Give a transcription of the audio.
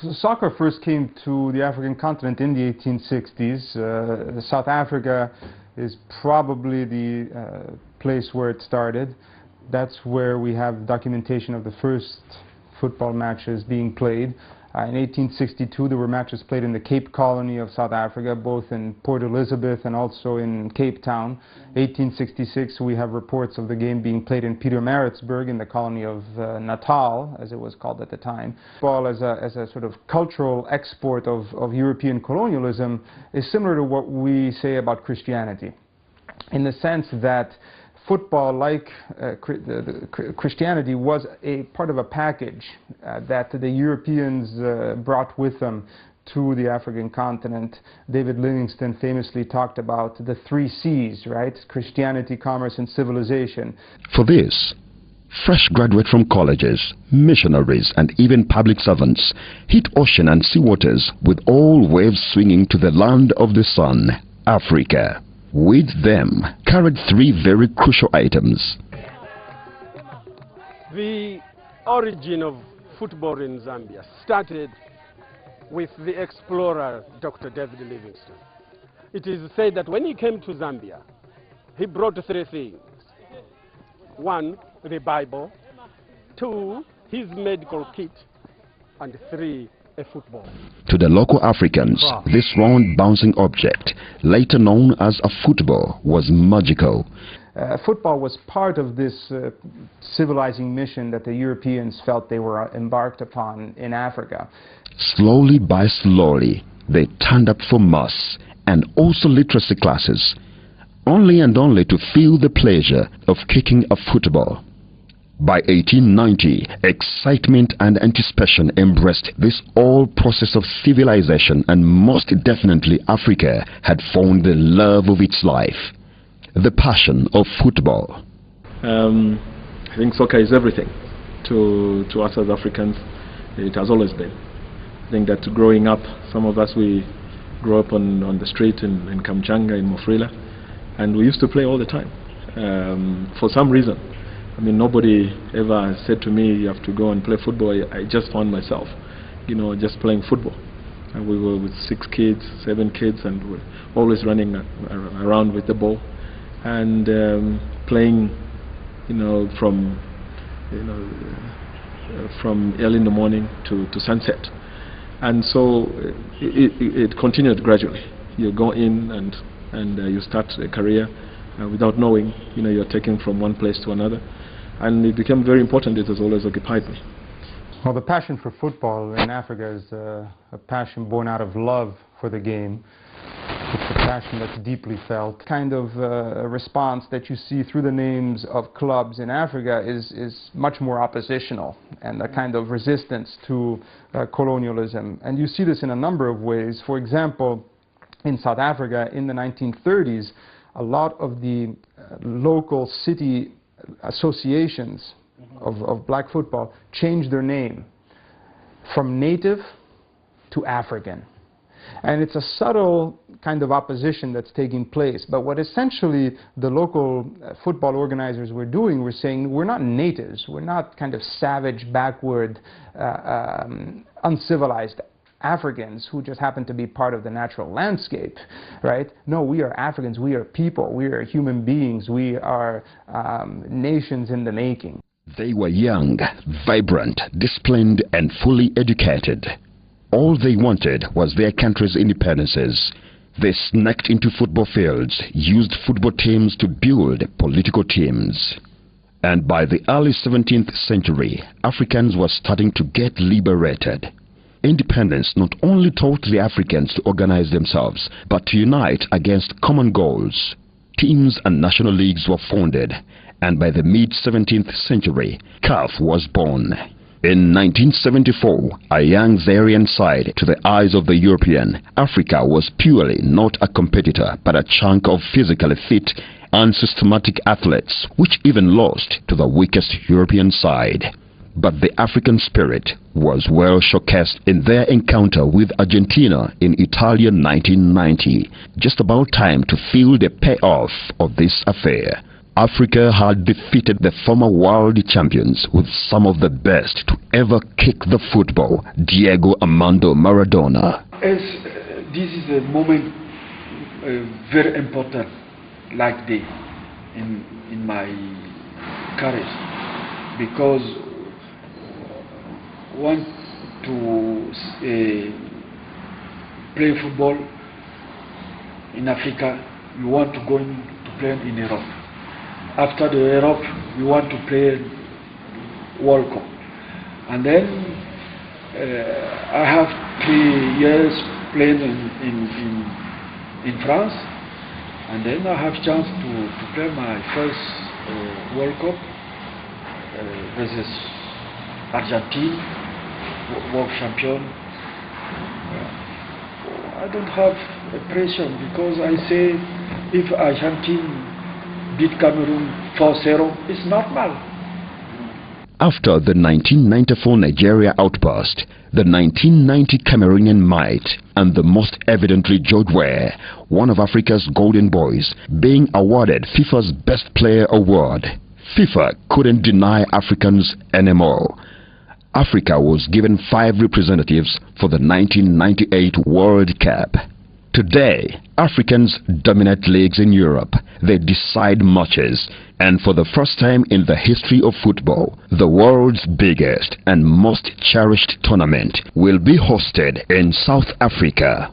So soccer first came to the African continent in the 1860s. South Africa is probably the place where it started. That's where we have documentation of the first football matches being played. In 1862 there were matches played in the Cape Colony of South Africa, both in Port Elizabeth and also in Cape Town. 1866 we have reports of the game being played in Pietermaritzburg in the colony of Natal, as it was called at the time. Football as a sort of cultural export of European colonialism is similar to what we say about Christianity, in the sense that football, like Christianity, was a part of a package that the Europeans brought with them to the African continent. David Livingstone famously talked about the 3 C's, right? Christianity, commerce, and civilization. For this, fresh graduates from colleges, missionaries, and even public servants hit ocean and sea waters with all waves swinging to the land of the sun, Africa. With them carried 3 very crucial items. The origin of football in Zambia started with the explorer Dr. David Livingstone. It is said that when he came to Zambia, he brought 3 things. 1, the Bible. 2, his medical kit. And 3, a football. To the local Africans, this round bouncing object, later known as a football, was magical. Football was part of this civilizing mission that the Europeans felt they were embarked upon in Africa. Slowly by slowly, they turned up for mass and also literacy classes, only and only to feel the pleasure of kicking a football. By 1890, excitement and anticipation embraced this whole process of civilization, and most definitely Africa had found the love of its life, the passion of football. I think soccer is everything to us as Africans. It has always been. I think that growing up, some of us, we grew up on the street in Kamchanga, in Mofrila, and we used to play all the time. For some reason, I mean, nobody ever said to me, you have to go and play football. I just found myself, you know, just playing football. And we were with 6 kids, 7 kids, and we're always running around with the ball and playing, you know, from early in the morning to sunset. And so it continued gradually. You go in and you start a career without knowing, you know, you're taken from one place to another. And it became very important. It has always occupied me. Well, the passion for football in Africa is a passion born out of love for the game. It's a passion that's deeply felt. Kind of a response that you see through the names of clubs in Africa is much more oppositional, and a kind of resistance to colonialism. And you see this in a number of ways. For example, in South Africa in the 1930s, a lot of the local city associations of black football changed their name from native to African. And it's a subtle kind of opposition that's taking place. But what essentially the local football organizers were doing, were saying, we're not natives, we're not kind of savage, backward, uncivilized Africans who just happen to be part of the natural landscape, right? No, we are Africans, we are people, we are human beings, we are nations in the making. They were young, vibrant, disciplined, and fully educated. All they wanted was their country's independences. They snuck into football fields, used football teams to build political teams. And by the early 17th century, Africans were starting to get liberated. Independence not only taught the Africans to organize themselves, but to unite against common goals. Teams and national leagues were founded, and by the mid-17th century, CAF was born. In 1974, a young Zairian side to the eyes of the European, Africa was purely not a competitor, but a chunk of physically fit and systematic athletes, which even lost to the weakest European side. But the African spirit was well showcased in their encounter with Argentina in Italian 1990. Just about time to feel the payoff of this affair. Africa had defeated the former world champions with some of the best to ever kick the football, Diego Armando Maradona. As this is a moment very important, like day in my career, because want to play football in Africa, you want to go to play in Europe. After the Europe, you want to play World Cup. And then I have 3 years playing in France, and then I have chance to play my first World Cup versus Argentine, world champion. I don't have a pressure because I say if Argentine beat Cameroon 4-0, it's normal. After the 1994 Nigeria outburst, the 1990 Cameroonian might, and the most evidently George Weah, one of Africa's golden boys, being awarded FIFA's Best Player Award, FIFA couldn't deny Africans anymore. Africa was given 5 representatives for the 1998 World Cup. Today, Africans dominate leagues in Europe. They decide matches. And for the first time in the history of football, the world's biggest and most cherished tournament will be hosted in South Africa.